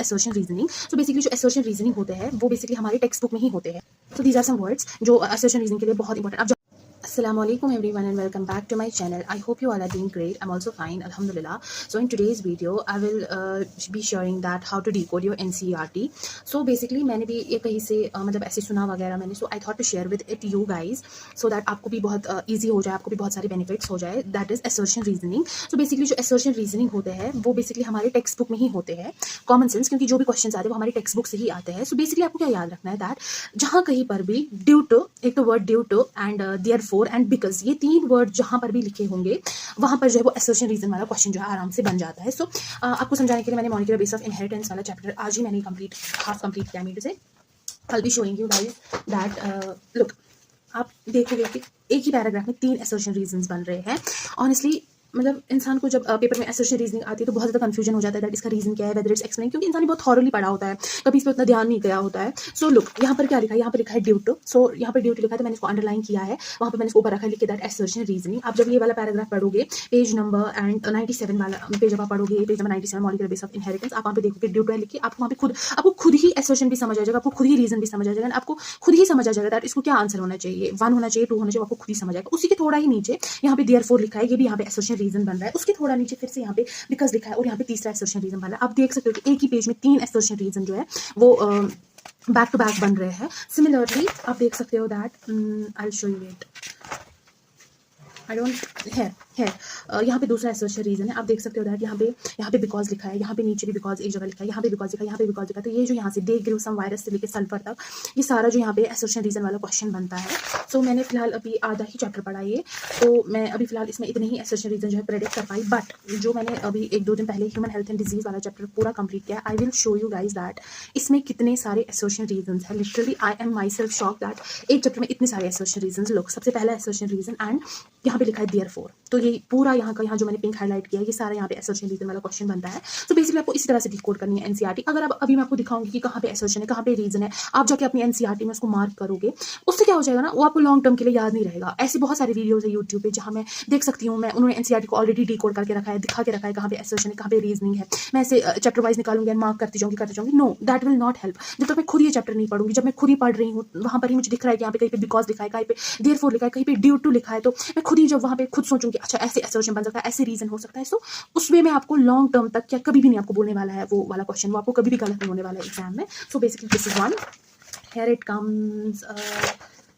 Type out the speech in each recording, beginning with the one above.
Assertion reasoning. So basically जो assertion reasoning होते हैं वो बेसिकली हमारे टेक्स्ट बुक में ही होते हैं। So these are some words जो असर्शन रीजनिंग के लिए बहुत important. Assalamualaikum everyone and welcome back to my channel. I hope you all are doing great. I'm also fine, alhamdulillah. So in today's video I will be sharing that how to decode your NCERT. So basically मैंने भी ये कहीं से मतलब ऐसे सुना वगैरह मैंने, so I thought to share with it you guys so that आपको भी बहुत easy हो जाए, आपको भी बहुत सारे benefits हो जाए. That is assertion reasoning. So basically जो assertion reasoning होते हैं वो basically हमारे टेक्स्ट बुक में ही होते हैं. कॉमन सेंस, क्योंकि जो भी क्वेश्चंस आते हैं वो हमारी टेक्स्ट बुक से ही आते हैं. सो बेसिकली आपको क्या याद रखना है दैट जहाँ कहीं पर भी ड्यू टू, एक तो word due to and therefore and because, ये तीन वर्ड जहाँ पर भी लिखे होंगे वहाँ पर जो है वो असर्शन रीजन वाला क्वेश्चन जो है आराम से बन जाता है. सो आपको समझाने के लिए मैंने मॉलिक्यूलर बेस ऑफ इनहेरिटेंस वाला चैप्टर आज ही मैंने हाफ कंप्लीट किया मीटर से. I will be showing you guys that look, आप देखोगे कि एक ही पैराग्राफ में 3 असर्शन रीजंस बन रहे हैं. ऑनेस्टली मतलब इंसान को जब पेपर में असर्शन रीजनिंग आती है तो बहुत ज़्यादा कंफ्यूजन हो जाता है दैट इसका रीजन क्या है, वेदर इट्स एक्सप्लेन, क्योंकि इंसान ने बहुत थॉरली पढ़ा होता है, कभी इस पर उतना ध्यान नहीं गया होता है. सो लुक, यहाँ पर क्या लिखा है, यहाँ पर लिखा है ड्यू टू. सो यहाँ पर ड्यू टू लिखा है तो मैंने इसको अंडरलाइन किया है, वहाँ पर मैंने इसको ऊपर रखा है लिख के दैट असर्शन रीजनिंग. आप जब ये वाला पैराग्राफ पढ़ोगे पेज नंबर एंड 97 वाला पेज जब आप पढ़ोगे, page number 97 molecular base of inheritance, आप वहाँ पे देखोगे ड्यू टू है लिख के, आपको वहाँ पे आपको खुद ही असर्शन भी समझ आ जाएगा, आपको खुद ही रीजन भी समझ आ जाएगा, आपको खुद ही समझ आ जाएगा दैट इसको क्या आंसर होना चाहिए, 1 होना चाहिए, 2 होना चाहिए, आपको खुद ही समझ आएगा. उसी के थोड़ा ही नीचे यहाँ पे देयरफॉर लिखा है, ये भी यहाँ पे असर्शन रीजन बन रहा है. उसके थोड़ा नीचे फिर से यहाँ पे बिकॉज लिखा है और यहाँ पे तीसरा असर्शन रीजन बन रहा है. आप देख सकते हो कि एक ही पेज में 3 असर्शन रीजन जो है वो बैक टू बैक बन रहे हैं. सिमिलरली आप देख सकते हो that I will show you it, I don't है यहाँ पे दूसरा असर्शन रीजन है. आप देख सकते हो दैट यहाँ पे बिकॉज लिखा है, यहाँ पे नीचे भी बिकॉज एक जगह लिखा है, यहाँ पे बिकॉज लिखा है, यहाँ पे बिकॉज लिखा है. तो ये जो यहाँ से दे ग्रू सम वायरस से लेकर सल्फर तक, ये सारा जो यहाँ पे असर्शन रीजन वाला क्वेश्चन बनता है. सो मैंने फिलहाल अभी आधा ही चैप्टर पढ़ा ये, तो मैं अभी फिलहाल इसमें इतने ही असर्शन रीजन जो है प्रेडिक्ट कर पाई. बट जो मैंने अभी 1-2 दिन पहले ह्यूमन हेल्थ एंड डिजीज वाला चैप्टर पूरा कंप्लीट किया, I will show you guys that इसमें कितने सारे असर्शन रीजन है. Literally I am my self shock that एक चैप्टर में इतने सारे असर्शन रीजन. लोग सबसे पहला असर्शन रीजन एंड यहाँ पे लिखा है देयरफॉर, तो ये पूरा यहाँ का, यहाँ जो मैंने पिंक हाईलाइट किया है, ये सारा यहाँ पे असर्शन रीजन वाला क्वेश्चन बनता है. तो बेसिकली आपको इसी तरह से डिकोड करनी है एनसीईआरटी. अगर अब अभी मैं आपको दिखाऊंगी कि कहाँ पे असर्शन है, कहाँ पे रीजन है, आप जाके अपनी एनसीईआरटी में उसको मार्क करोगे, उससे क्या हो जाएगा ना, वो आपको लॉन्ग टर्म के लिए याद नहीं रहेगा. ऐसे बहुत सारे वीडियोज है यूट्यूब पे जहाँ मैं देख सकती हूँ, मैं उन्होंने एनसीईआरटी को ऑलरेडी डिकोड करके रखा है, दिखा के रखा है कहाँ पे असर्शन है, कहाँ पे रीजनिंग है. मैं ऐसे चैप्टर वाइज निकालूंगी एंड मार्क करती जाऊंगी. No, that will not help. जब तक मैं खुद ये चैप्टर नहीं पढ़ूंगी, जब मैं खुद ही पढ़ रही हूँ, वहाँ पर ही मुझे दिख रहा है कि यहाँ पे कहीं पे बिकॉज लिखा है, कहीं पे देयरफॉर लिखा है, कहीं पे ड्यू टू लिखा है, तो मैं खुद ही जब वहाँ पे खुद सोचूंगी अच्छा ऐसे असर्शन बन सकता है, ऐसे रीजन हो सकता है. सो उस वे में आपको लॉन्ग टर्म तक क्या कभी भी नहीं आपको बोलने वाला है वो वाला क्वेश्चन, वो आपको कभी भी गलत नहीं होने वाला है एग्जाम में. So basically this is one. Here it comes,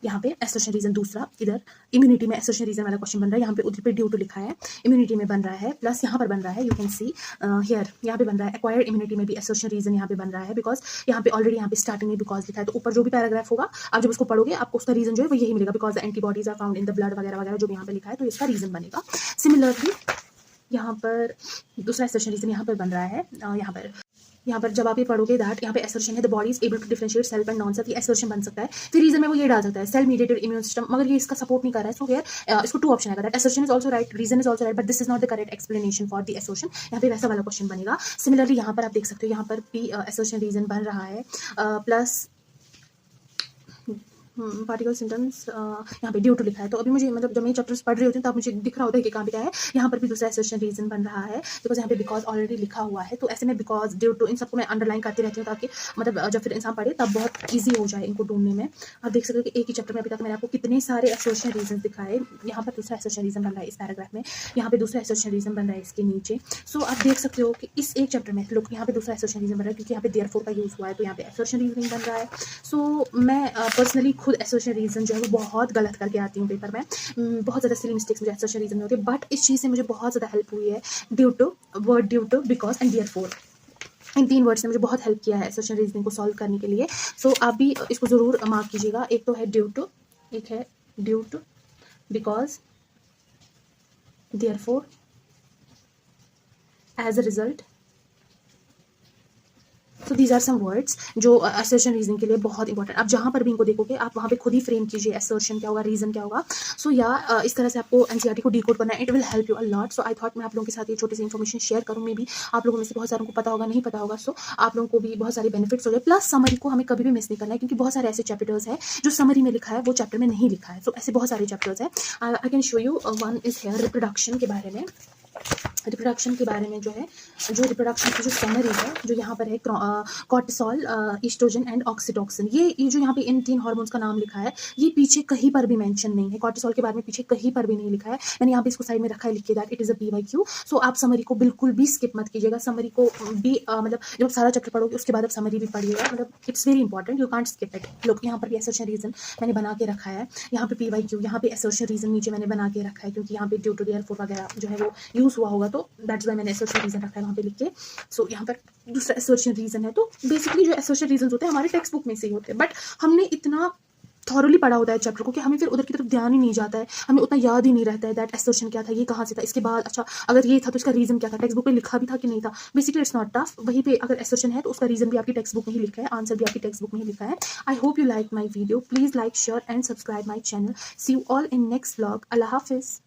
यहाँ पे असर्शन रीजन दूसरा, इधर इम्यूनिटी में असर्शन रीजन वाला क्वेश्चन बन रहा है, यहाँ पे उधर पे ड्यू टू लिखा है, इम्यूनिटी में बन रहा है, प्लस यहाँ पर बन रहा है, यू कैन सी हियर, यहाँ पे बन रहा है एक्वायर्ड इम्यूनिटी में भी असर्शन रीजन यहाँ पे बन रहा है, बिकॉज यहाँ पे ऑलरेडी यहाँ पे स्टार्टिंग में बिकॉज लिखा है. तो ऊपर जो भी पैराग्राफ होगा आप जब उसको पढ़ोगे आपको उसका रीजन जो है वो यही मिलेगा, because the antibodies are found in the blood वगैरह वगैरह जो भी यहाँ पे लिखा है, तो इसका रीजन बनेगा. सिमिलरली यहाँ पर दूसरा असर्शन रीजन यहाँ पर बन रहा है, यहाँ पर जब आप ये पढ़ोगे दैट यहाँ पे असर्शन है the body is able to differentiate self and non self, ये असर्शन बन सकता है. फिर रीजन में वो ये डाल सकता है सेल मीडिएटेड इम्यून सिस्टम, मगर ये इसका सपोर्ट नहीं कर रहा है. सो हियर इसको 2 ऑप्शन आएगा that assertion is also right, reason is also right, but this is not the correct explanation for the assertion. यहाँ पे वैसा वाला क्वेश्चन बनेगा. सिमिलरली यहाँ पर आप देख सकते हो, यहाँ पर भी असर्शन रीजन बन रहा है, प्लस पार्टिकल सिम्टम्स यहाँ पे ड्यू टू लिखा है. तो अभी मुझे मतलब जब मैं चैप्टर्स पढ़ रही होती हूँ तब मुझे दिख रहा होता है कि कहाँ पे क्या है. यहाँ पर भी दूसरा असर्शन रीजन बन रहा है, बिकॉज यहाँ पे बिकॉज ऑलरेडी लिखा हुआ है, तो ऐसे में बिकॉज ड्यू टू इन सबको मैं अंडरलाइन करती रहती हूँ ताकि मतलब जब फिर इंसान पढ़े तब बहुत ईजी हो जाए इनको ढूंढने में. आप देख सकते हो कि एक ही चैप्टर में अभी तक मैंने आपको कितने सारे असर्शन रीजन दिखाए. यहाँ पर दूसरा असर्शन रीजन बन रहा है इस पैराग्राफ में, यहाँ पे दूसरा असर्शन रीजन बन रहा है इसके नीचे. सो आप देख सकते हो कि इस एक चैप्टर में लोग यहाँ पे दूसरा असर्शन रीजन बन रहा है, क्योंकि यहाँ पे देयरफॉर का यूज हुआ है, तो यहाँ पे असर्शन रीजनिंग बन रहा है. सो मैं पर्सनली खुद असर्शन रीजन जो है वो बहुत गलत करके आती हूँ पेपर में, बहुत ज़्यादा सिली मिस्टेक्स मुझे असर्शन रीजन में होती है, बट इस चीज़ से मुझे बहुत ज़्यादा हेल्प हुई है. Due to, word due to, because and therefore, इन 3 वर्ड्स ने मुझे बहुत हेल्प किया है असर्शन रीजनिंग को सॉल्व करने के लिए. सो आप भी इसको ज़रूर मार्क कीजिएगा. एक तो है ड्यू टू, एक है due to, because, therefore, as a result. So these are some words जो असर्शन रीजनिंग के लिए बहुत इंपॉर्टेंट. आप जहाँ पर भी इनको देखोगे आप वहाँ पे खुद ही फ्रेम कीजिए असर्शन क्या होगा, रीजन क्या होगा. सो या इस तरह से आपको एनसीईआरटी को डिकोड करना है. It will help you a lot. So I thought मैं आप लोगों के साथ ये छोटी सी इन्फॉर्मेशन शेयर करूँ. मे भी आप लोगों में से बहुत सारों को पता होगा, नहीं पता होगा. सो आप लोगों को भी बहुत सारे बेनिफिट्स हो जाए. प्लस समरी को हमें कभी भी मिस नहीं करना है, क्योंकि बहुत सारे ऐसे चैप्टर्स है जो समरी में लिखा है वो चैप्टर में नहीं लिखा है. सो ऐसे बहुत सारे चैप्टर्स है. I can show you. One is here reproduction के बारे में. रिप्रोडक्शन के बारे में जो है, जो रिप्रोडक्शन की जो समरी है, जो यहाँ पर है कॉर्टिसोल, ईस्ट्रोजन एंड ऑक्सीटोसिन, ये जो यहाँ पे इन 3 हार्मोन्स का नाम लिखा है, ये पीछे कहीं पर भी मेंशन नहीं है। कॉर्टिसोल के बारे में पीछे कहीं पर भी नहीं लिखा है। मैंने यहाँ पे इसको साइड में रखा है लिख के, that it is a PYQ। सो आप समरी को बिल्कुल भी स्किप मत कीजिएगा। समरी को भी मतलब जब आप सारा चैप्टर पढ़ोगे उसके बाद आप समरी भी पढ़िएगा, मतलब it's very important, you can't skip it. लोग यहाँ पर भी असर्शन रीजन मैंने बना के रखा है, यहाँ पे PYQ, यहाँ पे असर्शन रीजन नीचे मैंने बना के रखा है, क्योंकि यहाँ पे ड्यू टू देयर फोर वगैरह जो है वो यूज़ हुआ होगा, तो दैट्स वाई मैंने असर्शन रीजन रखा है वहाँ पे लिख के। सो यहाँ पर दूसरा असर्शन रीजन है। तो बेसिकली जो असर्शन रीजन होते हैं हमारे टेक्स्ट बुक में से ही होते हैं, बट हमने इतना थॉरली पढ़ा होता है चैप्टर को कि हमें फिर उधर की तरफ ध्यान ही नहीं जाता है, हमें उतना याद ही नहीं रहता है दैट असर्शन क्या था, ये कहाँ से था, इसके बाद अच्छा अगर ये था तो इसका रीजन क्या था, टेक्स्ट बुक में लिखा भी था कि नहीं था। बेसिकली इट्स नॉट टफ, वहीं पे अगर असर्शन है तो उसका रीजन भी आपकी टेक्स्ट बुक में ही लिखा है, आंसर भी आपकी टेक्स्ट बुक में ही लिखा है। I hope you like my video, please like, share and subscribe my channel. See you all in next vlog. अल्लाह हाफिज।